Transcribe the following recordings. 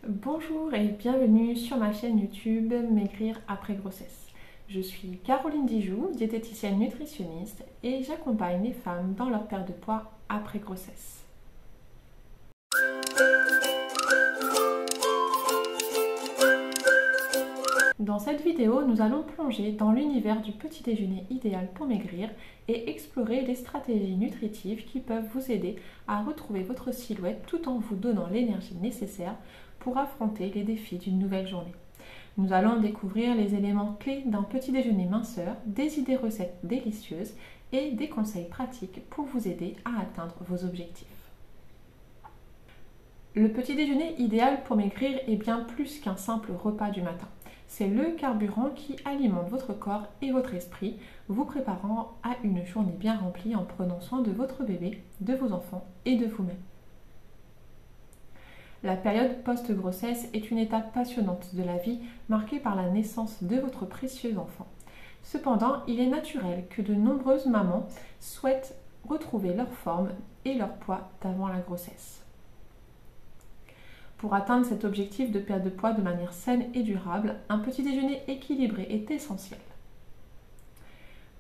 Bonjour et bienvenue sur ma chaîne YouTube Maigrir après grossesse. Je suis Caroline Dijoux, diététicienne nutritionniste et j'accompagne les femmes dans leur perte de poids après grossesse. Dans cette vidéo, nous allons plonger dans l'univers du petit déjeuner idéal pour maigrir et explorer les stratégies nutritives qui peuvent vous aider à retrouver votre silhouette tout en vous donnant l'énergie nécessaire pour affronter les défis d'une nouvelle journée. Nous allons découvrir les éléments clés d'un petit déjeuner minceur, des idées recettes délicieuses et des conseils pratiques pour vous aider à atteindre vos objectifs. Le petit déjeuner idéal pour maigrir est bien plus qu'un simple repas du matin. C'est le carburant qui alimente votre corps et votre esprit, vous préparant à une journée bien remplie en prenant soin de votre bébé, de vos enfants et de vous-même. La période post-grossesse est une étape passionnante de la vie marquée par la naissance de votre précieux enfant. Cependant, il est naturel que de nombreuses mamans souhaitent retrouver leur forme et leur poids d'avant la grossesse. Pour atteindre cet objectif de perte de poids de manière saine et durable, un petit déjeuner équilibré est essentiel.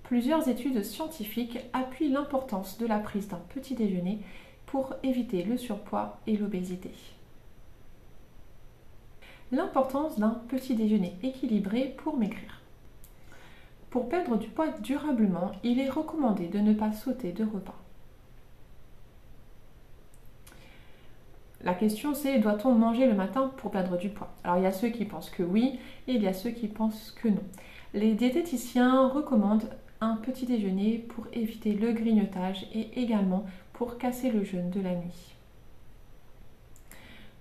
Plusieurs études scientifiques appuient l'importance de la prise d'un petit déjeuner pour éviter le surpoids et l'obésité. L'importance d'un petit déjeuner équilibré pour maigrir. Pour perdre du poids durablement, il est recommandé de ne pas sauter de repas. La question c'est, doit-on manger le matin pour perdre du poids? Alors il y a ceux qui pensent que oui et il y a ceux qui pensent que non. Les diététiciens recommandent un petit déjeuner pour éviter le grignotage et également pour casser le jeûne de la nuit.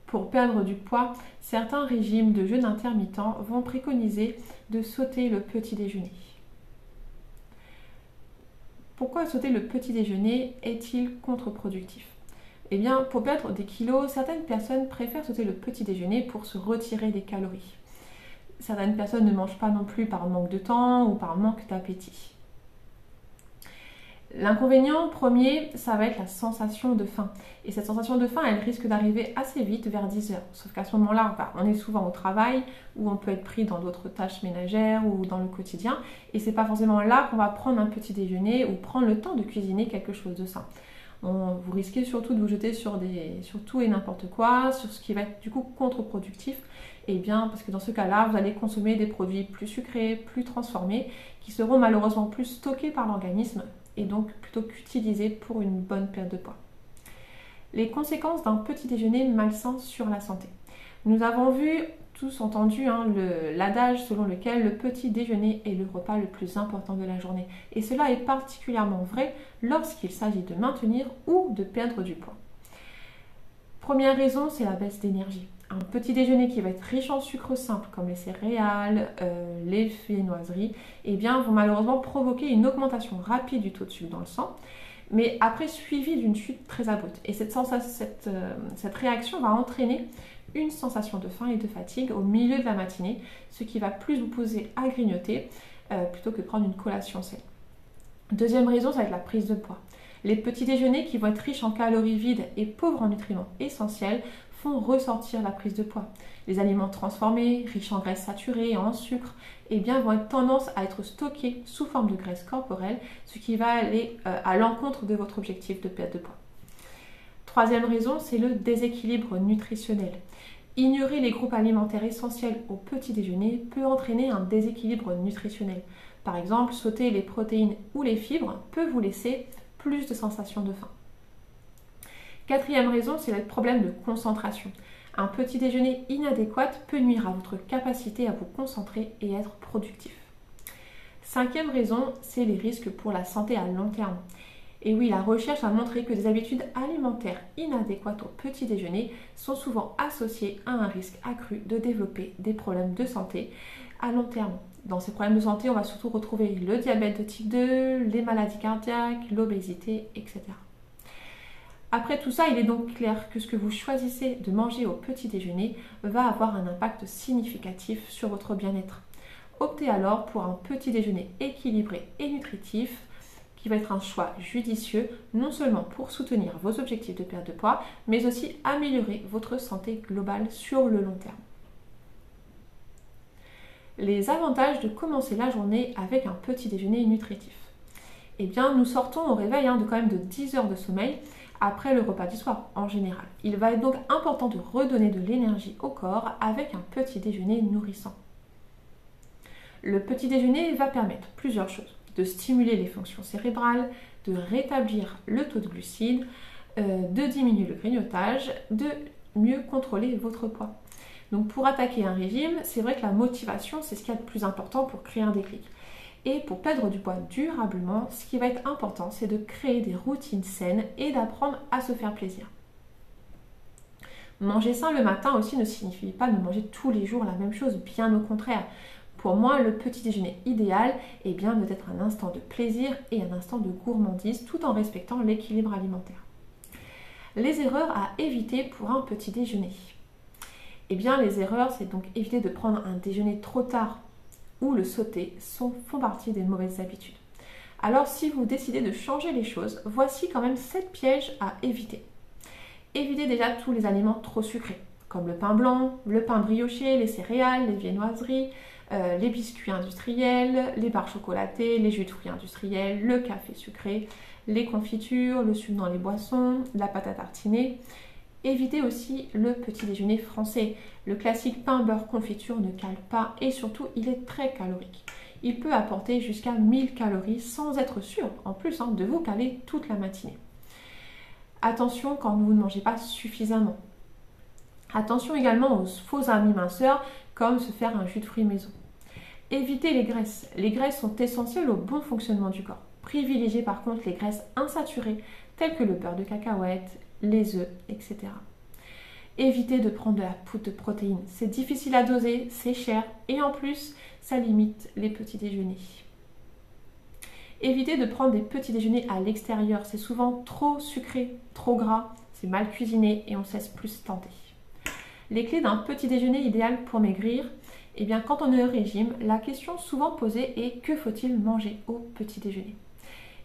Pour perdre du poids, certains régimes de jeûne intermittent vont préconiser de sauter le petit déjeuner. Pourquoi sauter le petit déjeuner est-il contre-productif? Eh bien, pour perdre des kilos, certaines personnes préfèrent sauter le petit déjeuner pour se retirer des calories. Certaines personnes ne mangent pas non plus par manque de temps ou par manque d'appétit. L'inconvénient premier, ça va être la sensation de faim. Et cette sensation de faim, elle risque d'arriver assez vite vers 10 heures. Sauf qu'à ce moment-là, on est souvent au travail ou on peut être pris dans d'autres tâches ménagères ou dans le quotidien. Et c'est pas forcément là qu'on va prendre un petit déjeuner ou prendre le temps de cuisiner quelque chose de sain. Vous risquez surtout de vous jeter sur tout et n'importe quoi, sur ce qui va être du coup contre-productif. Et bien, parce que dans ce cas-là, vous allez consommer des produits plus sucrés, plus transformés, qui seront malheureusement plus stockés par l'organisme et donc plutôt qu'utilisés pour une bonne perte de poids. Les conséquences d'un petit déjeuner malsain sur la santé. Nous avons vu, tous entendu, l'adage selon lequel le petit déjeuner est le repas le plus important de la journée. Et cela est particulièrement vrai lorsqu'il s'agit de maintenir ou de perdre du poids. Première raison, c'est la baisse d'énergie. Un petit déjeuner qui va être riche en sucre simple, comme les céréales, les viennoiseries, eh bien, vont malheureusement provoquer une augmentation rapide du taux de sucre dans le sang, mais après suivi d'une chute très abrupte. Et cette réaction va entraîner une sensation de faim et de fatigue au milieu de la matinée, ce qui va plus vous pousser à grignoter plutôt que de prendre une collation saine. Deuxième raison, ça va être la prise de poids. Les petits déjeuners qui vont être riches en calories vides et pauvres en nutriments essentiels font ressortir la prise de poids. Les aliments transformés, riches en graisses saturées et en sucre, eh bien, vont être tendance à être stockés sous forme de graisse corporelle, ce qui va aller à l'encontre de votre objectif de perte de poids. Troisième raison, c'est le déséquilibre nutritionnel. Ignorer les groupes alimentaires essentiels au petit déjeuner peut entraîner un déséquilibre nutritionnel. Par exemple, sauter les protéines ou les fibres peut vous laisser plus de sensations de faim. Quatrième raison, c'est le problème de concentration. Un petit déjeuner inadéquat peut nuire à votre capacité à vous concentrer et être productif. Cinquième raison, c'est les risques pour la santé à long terme. Et oui, la recherche a montré que des habitudes alimentaires inadéquates au petit déjeuner sont souvent associées à un risque accru de développer des problèmes de santé à long terme. Dans ces problèmes de santé, on va surtout retrouver le diabète de type 2, les maladies cardiaques, l'obésité, etc. Après tout ça, il est donc clair que ce que vous choisissez de manger au petit déjeuner va avoir un impact significatif sur votre bien-être. Optez alors pour un petit déjeuner équilibré et nutritif qui va être un choix judicieux, non seulement pour soutenir vos objectifs de perte de poids, mais aussi améliorer votre santé globale sur le long terme. Les avantages de commencer la journée avec un petit déjeuner nutritif. Eh bien, nous sortons au réveil de quand même de 10 heures de sommeil après le repas du soir en général. Il va être donc important de redonner de l'énergie au corps avec un petit déjeuner nourrissant. Le petit déjeuner va permettre plusieurs choses. De stimuler les fonctions cérébrales, de rétablir le taux de glucides, de diminuer le grignotage, de mieux contrôler votre poids. Donc pour attaquer un régime, c'est vrai que la motivation, c'est ce qu'il y a de plus important pour créer un déclic. Et pour perdre du poids durablement, ce qui va être important, c'est de créer des routines saines et d'apprendre à se faire plaisir. Manger sain le matin aussi ne signifie pas de manger tous les jours la même chose, bien au contraire. Pour moi, le petit déjeuner idéal est bien d'être un instant de plaisir et un instant de gourmandise tout en respectant l'équilibre alimentaire. Les erreurs à éviter pour un petit déjeuner. Eh bien, les erreurs, c'est donc éviter de prendre un déjeuner trop tard ou le sauter font partie des mauvaises habitudes. Alors, si vous décidez de changer les choses, voici quand même 7 pièges à éviter. Évitez déjà tous les aliments trop sucrés, comme le pain blanc, le pain brioché, les céréales, les viennoiseries, les biscuits industriels, les barres chocolatées, les jus de fruits industriels, le café sucré, les confitures, le sucre dans les boissons, la pâte à tartiner. Évitez aussi le petit déjeuner français. Le classique pain beurre confiture ne cale pas et surtout il est très calorique. Il peut apporter jusqu'à 1000 calories sans être sûr en plus de vous caler toute la matinée. Attention quand vous ne mangez pas suffisamment. Attention également aux faux amis minceurs comme se faire un jus de fruits maison. Évitez les graisses. Les graisses sont essentielles au bon fonctionnement du corps. Privilégiez par contre les graisses insaturées telles que le beurre de cacahuète, les œufs, etc. Évitez de prendre de la poudre de protéines. C'est difficile à doser, c'est cher et en plus, ça limite les petits déjeuners. Évitez de prendre des petits déjeuners à l'extérieur. C'est souvent trop sucré, trop gras, c'est mal cuisiné et on se laisse plus tenter. Les clés d'un petit déjeuner idéal pour maigrir. Eh bien, quand on est au régime, la question souvent posée est que faut-il manger au petit déjeuner?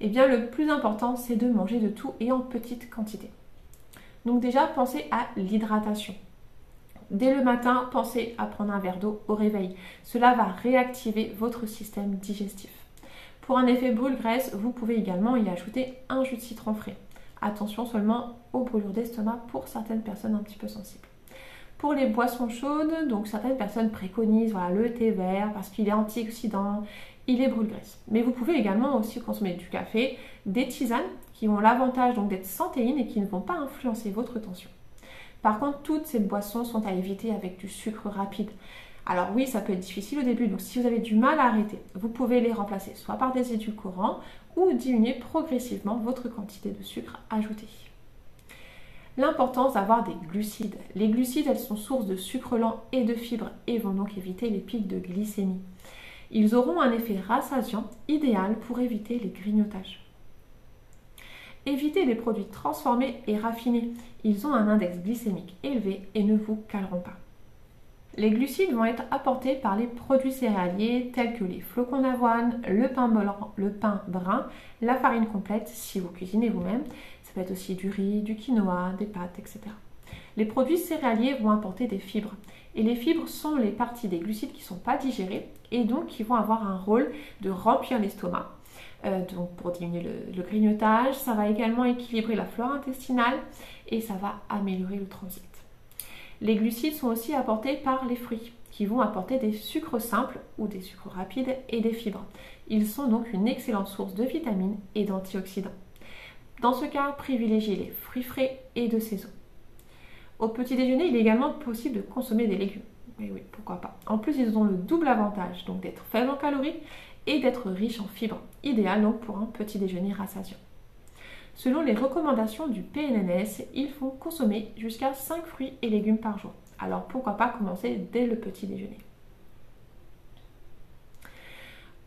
Eh bien, le plus important, c'est de manger de tout et en petite quantité. Donc déjà, pensez à l'hydratation. Dès le matin, pensez à prendre un verre d'eau au réveil. Cela va réactiver votre système digestif. Pour un effet brûle-graisse, vous pouvez également y ajouter un jus de citron frais. Attention seulement aux brûlures d'estomac pour certaines personnes un petit peu sensibles. Pour les boissons chaudes, donc certaines personnes préconisent le thé vert parce qu'il est antioxydant, il est brûle-graisse. Mais vous pouvez également aussi consommer du café, des tisanes qui ont l'avantage d'être sans théine et qui ne vont pas influencer votre tension. Par contre, toutes ces boissons sont à éviter avec du sucre rapide. Alors oui, ça peut être difficile au début, donc si vous avez du mal à arrêter, vous pouvez les remplacer soit par des édulcorants ou diminuer progressivement votre quantité de sucre ajoutée. L'importance d'avoir des glucides. Les glucides, elles sont source de sucre lent et de fibres et vont donc éviter les pics de glycémie. Ils auront un effet rassasiant idéal pour éviter les grignotages. Évitez les produits transformés et raffinés. Ils ont un index glycémique élevé et ne vous caleront pas. Les glucides vont être apportés par les produits céréaliers tels que les flocons d'avoine, le pain blanc, le pain brun, la farine complète si vous cuisinez vous-même. Ça peut être aussi du riz, du quinoa, des pâtes, etc. Les produits céréaliers vont apporter des fibres. Et les fibres sont les parties des glucides qui ne sont pas digérées et donc qui vont avoir un rôle de remplir l'estomac. Donc pour diminuer le grignotage, ça va également équilibrer la flore intestinale et ça va améliorer le transit. Les glucides sont aussi apportés par les fruits qui vont apporter des sucres simples ou des sucres rapides et des fibres. Ils sont donc une excellente source de vitamines et d'antioxydants. Dans ce cas, privilégiez les fruits frais et de saison. Au petit déjeuner, il est également possible de consommer des légumes. Oui, pourquoi pas. En plus, ils ont le double avantage donc d'être faibles en calories et d'être riches en fibres. Idéal donc pour un petit déjeuner rassasiant. Selon les recommandations du PNNS, il faut consommer jusqu'à 5 fruits et légumes par jour. Alors pourquoi pas commencer dès le petit déjeuner.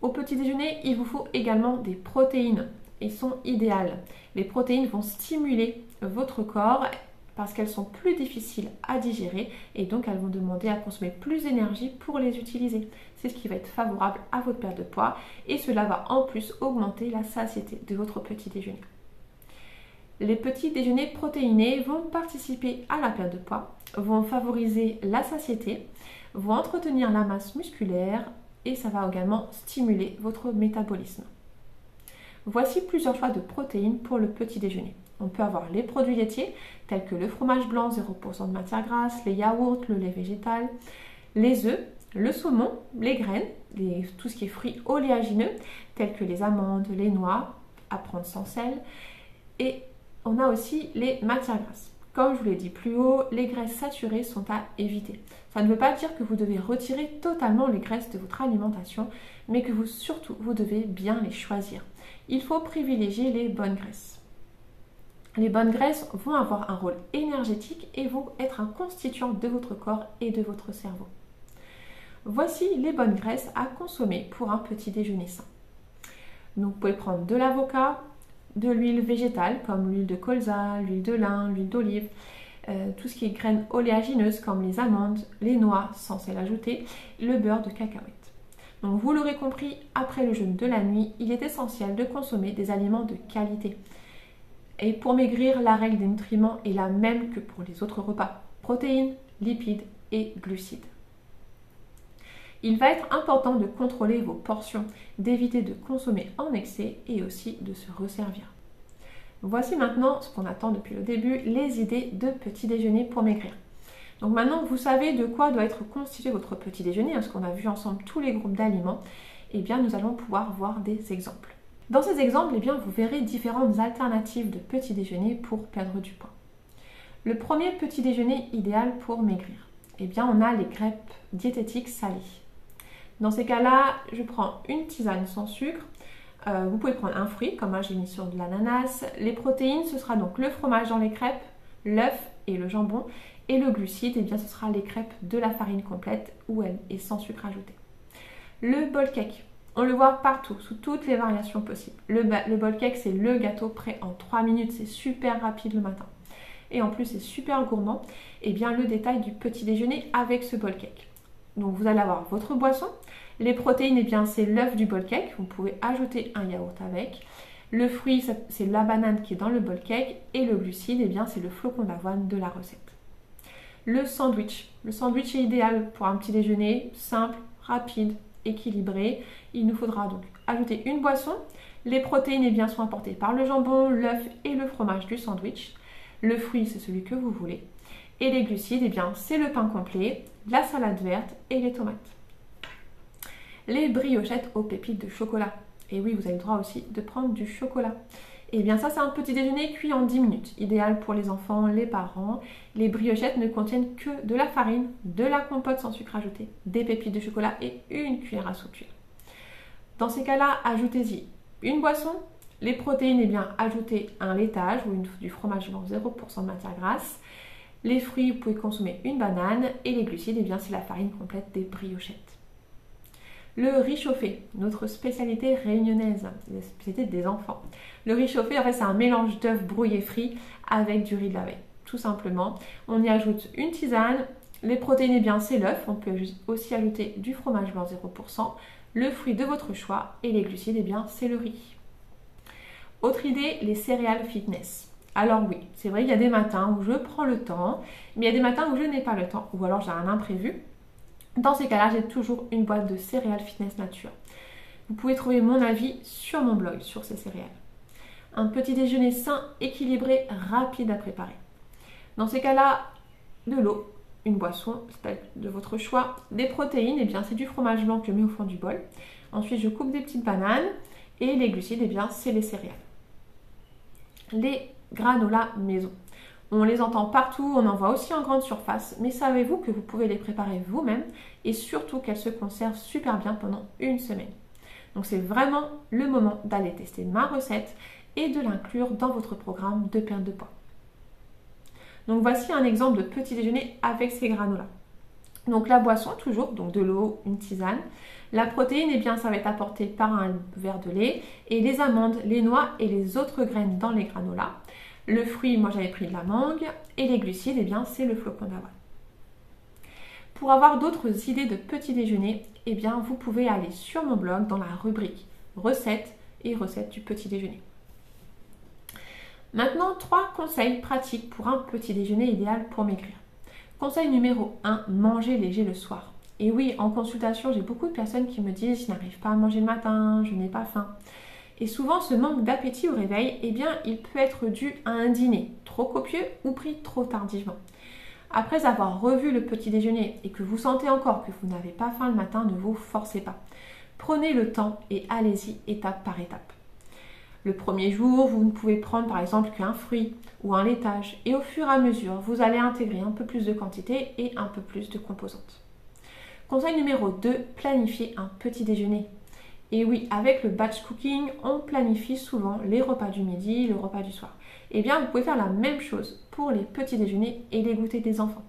Au petit déjeuner, il vous faut également des protéines et sont idéales. Les protéines vont stimuler votre corps parce qu'elles sont plus difficiles à digérer et donc elles vont demander à consommer plus d'énergie pour les utiliser. C'est ce qui va être favorable à votre perte de poids et cela va en plus augmenter la satiété de votre petit déjeuner. Les petits déjeuners protéinés vont participer à la perte de poids, vont favoriser la satiété, vont entretenir la masse musculaire et ça va également stimuler votre métabolisme. Voici plusieurs choix de protéines pour le petit déjeuner. On peut avoir les produits laitiers tels que le fromage blanc 0% de matière grasse, les yaourts, le lait végétal, les œufs, le saumon, les graines, tout ce qui est fruits oléagineux tels que les amandes, les noix, à prendre sans sel. Et on a aussi les matières grasses. Comme je vous l'ai dit plus haut, les graisses saturées sont à éviter. Ça ne veut pas dire que vous devez retirer totalement les graisses de votre alimentation, mais que vous devez bien les choisir. Il faut privilégier les bonnes graisses. Les bonnes graisses vont avoir un rôle énergétique et vont être un constituant de votre corps et de votre cerveau. Voici les bonnes graisses à consommer pour un petit déjeuner sain. Donc, vous pouvez prendre de l'avocat, de l'huile végétale comme l'huile de colza, l'huile de lin, l'huile d'olive, tout ce qui est graines oléagineuses comme les amandes, les noix sans sel ajouté, le beurre de cacahuète. Donc vous l'aurez compris, après le jeûne de la nuit, il est essentiel de consommer des aliments de qualité. Et pour maigrir, la règle des nutriments est la même que pour les autres repas, protéines, lipides et glucides. Il va être important de contrôler vos portions, d'éviter de consommer en excès et aussi de se resservir. Voici maintenant ce qu'on attend depuis le début, les idées de petit déjeuner pour maigrir. Donc maintenant que vous savez de quoi doit être constitué votre petit déjeuner, parce qu'on a vu ensemble tous les groupes d'aliments, eh bien nous allons pouvoir voir des exemples. Dans ces exemples, eh bien, vous verrez différentes alternatives de petit déjeuner pour perdre du poids. Le premier petit déjeuner idéal pour maigrir, eh bien on a les crêpes diététiques salées. Dans ces cas-là, je prends une tisane sans sucre. Vous pouvez prendre un fruit, comme moi j'ai mis sur de l'ananas. Les protéines, ce sera donc le fromage dans les crêpes, l'œuf et le jambon. Et le glucide, eh bien, ce sera les crêpes de la farine complète ou elle est sans sucre ajouté. Le bol cake, on le voit partout, sous toutes les variations possibles. Le bol cake, c'est le gâteau prêt en 3 minutes, c'est super rapide le matin. Et en plus, c'est super gourmand. Eh bien, le détail du petit déjeuner avec ce bol cake. Donc vous allez avoir votre boisson. Les protéines, eh bien c'est l'œuf du bol cake. Vous pouvez ajouter un yaourt avec. Le fruit, c'est la banane qui est dans le bol cake. Et le glucide, eh bien c'est le flocon d'avoine de la recette. Le sandwich. Le sandwich est idéal pour un petit déjeuner simple, rapide, équilibré. Il nous faudra donc ajouter une boisson. Les protéines, eh bien, sont apportées par le jambon, l'œuf et le fromage du sandwich. Le fruit, c'est celui que vous voulez. Et les glucides, eh bien, c'est le pain complet, la salade verte et les tomates. Les briochettes aux pépites de chocolat. Et oui, vous avez le droit aussi de prendre du chocolat. Et bien ça, c'est un petit déjeuner cuit en 10 minutes. Idéal pour les enfants, les parents. Les briochettes ne contiennent que de la farine, de la compote sans sucre ajouté, des pépites de chocolat et une cuillère à soupe d'huile. Dans ces cas-là, ajoutez-y une boisson. Les protéines, eh bien, ajoutez un laitage ou du fromage blanc 0% de matière grasse. Les fruits, vous pouvez consommer une banane et les glucides, eh bien, c'est la farine complète des briochettes. Le riz chauffé, notre spécialité réunionnaise, la spécialité des enfants. Le riz chauffé, en fait, c'est un mélange d'œufs brouillés frits avec du riz de la veille, tout simplement. On y ajoute une tisane. Les protéines, eh bien, c'est l'œuf. On peut aussi ajouter du fromage blanc 0%, le fruit de votre choix et les glucides, eh bien, c'est le riz. Autre idée, les céréales fitness. Alors oui, c'est vrai, il y a des matins où je prends le temps, mais il y a des matins où je n'ai pas le temps, ou alors j'ai un imprévu. Dans ces cas-là, j'ai toujours une boîte de céréales fitness nature. Vous pouvez trouver mon avis sur mon blog sur ces céréales. Un petit déjeuner sain, équilibré, rapide à préparer. Dans ces cas-là, de l'eau, une boisson de votre choix, des protéines, eh bien c'est du fromage blanc que je mets au fond du bol. Ensuite, je coupe des petites bananes et les glucides, eh bien c'est les céréales. Les granola maison. On les entend partout, on en voit aussi en grande surface, mais savez-vous que vous pouvez les préparer vous-même et surtout qu'elles se conservent super bien pendant une semaine. Donc c'est vraiment le moment d'aller tester ma recette et de l'inclure dans votre programme de perte de poids. Donc voici un exemple de petit déjeuner avec ces granolas. Donc la boisson toujours, donc de l'eau, une tisane. La protéine, eh bien ça va être apporté par un verre de lait et les amandes, les noix et les autres graines dans les granolas. Le fruit, moi j'avais pris de la mangue. Et les glucides, eh bien c'est le flocon d'avoine. Pour avoir d'autres idées de petit déjeuner, eh bien vous pouvez aller sur mon blog dans la rubrique recettes et recettes du petit déjeuner. Maintenant, 3 conseils pratiques pour un petit déjeuner idéal pour maigrir. Conseil numéro 1, manger léger le soir. Et oui, en consultation, j'ai beaucoup de personnes qui me disent « je n'arrive pas à manger le matin, je n'ai pas faim ». Et souvent, ce manque d'appétit au réveil, eh bien, il peut être dû à un dîner trop copieux ou pris trop tardivement. Après avoir revu le petit déjeuner et que vous sentez encore que vous n'avez pas faim le matin, ne vous forcez pas. Prenez le temps et allez-y étape par étape. Le premier jour, vous ne pouvez prendre par exemple qu'un fruit ou un laitage et au fur et à mesure, vous allez intégrer un peu plus de quantité et un peu plus de composantes. Conseil numéro 2, planifiez un petit déjeuner. Et oui, avec le batch cooking, on planifie souvent les repas du midi, le repas du soir. Eh bien, vous pouvez faire la même chose pour les petits déjeuners et les goûters des enfants.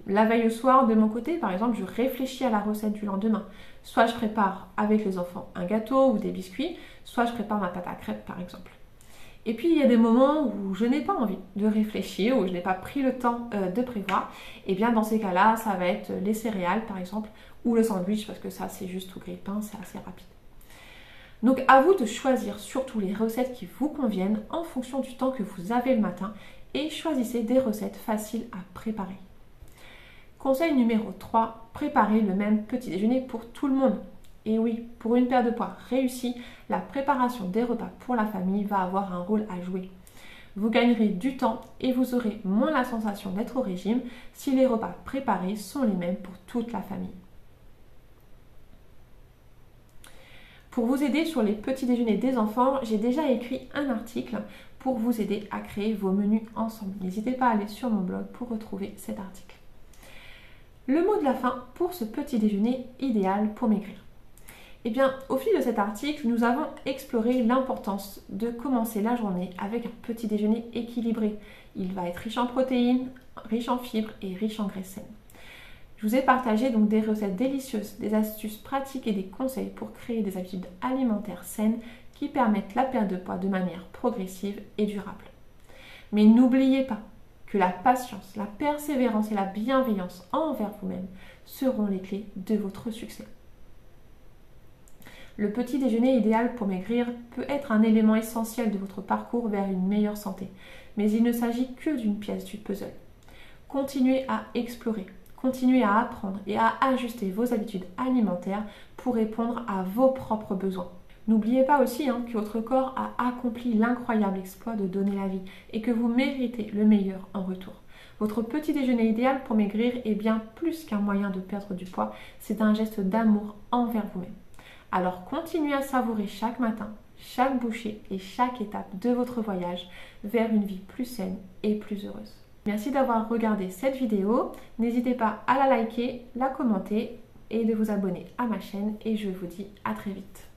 La veille au soir, de mon côté, par exemple, je réfléchis à la recette du lendemain. Soit je prépare avec les enfants un gâteau ou des biscuits, soit je prépare ma pâte à crêpes, par exemple. Et puis, il y a des moments où je n'ai pas envie de réfléchir, où je n'ai pas pris le temps de prévoir. Et bien, dans ces cas-là, ça va être les céréales, par exemple, ou le sandwich, parce que ça, c'est juste tout grille-pain, c'est assez rapide. Donc, à vous de choisir surtout les recettes qui vous conviennent en fonction du temps que vous avez le matin et choisissez des recettes faciles à préparer. Conseil numéro 3, préparez le même petit déjeuner pour tout le monde. Et oui, pour une perte de poids réussie, la préparation des repas pour la famille va avoir un rôle à jouer. Vous gagnerez du temps et vous aurez moins la sensation d'être au régime si les repas préparés sont les mêmes pour toute la famille. Pour vous aider sur les petits déjeuners des enfants, j'ai déjà écrit un article pour vous aider à créer vos menus ensemble. N'hésitez pas à aller sur mon blog pour retrouver cet article. Le mot de la fin pour ce petit déjeuner idéal pour maigrir. Eh bien, au fil de cet article, nous avons exploré l'importance de commencer la journée avec un petit déjeuner équilibré. Il va être riche en protéines, riche en fibres et riche en graisses saines. Je vous ai partagé donc des recettes délicieuses, des astuces pratiques et des conseils pour créer des habitudes alimentaires saines qui permettent la perte de poids de manière progressive et durable. Mais n'oubliez pas que la patience, la persévérance et la bienveillance envers vous-même seront les clés de votre succès. Le petit déjeuner idéal pour maigrir peut être un élément essentiel de votre parcours vers une meilleure santé, mais il ne s'agit que d'une pièce du puzzle. Continuez à explorer, continuez à apprendre et à ajuster vos habitudes alimentaires pour répondre à vos propres besoins. N'oubliez pas aussi que votre corps a accompli l'incroyable exploit de donner la vie et que vous méritez le meilleur en retour. Votre petit déjeuner idéal pour maigrir est bien plus qu'un moyen de perdre du poids, c'est un geste d'amour envers vous-même. Alors continuez à savourer chaque matin, chaque bouchée et chaque étape de votre voyage vers une vie plus saine et plus heureuse. Merci d'avoir regardé cette vidéo. N'hésitez pas à la liker, la commenter et de vous abonner à ma chaîne et je vous dis à très vite.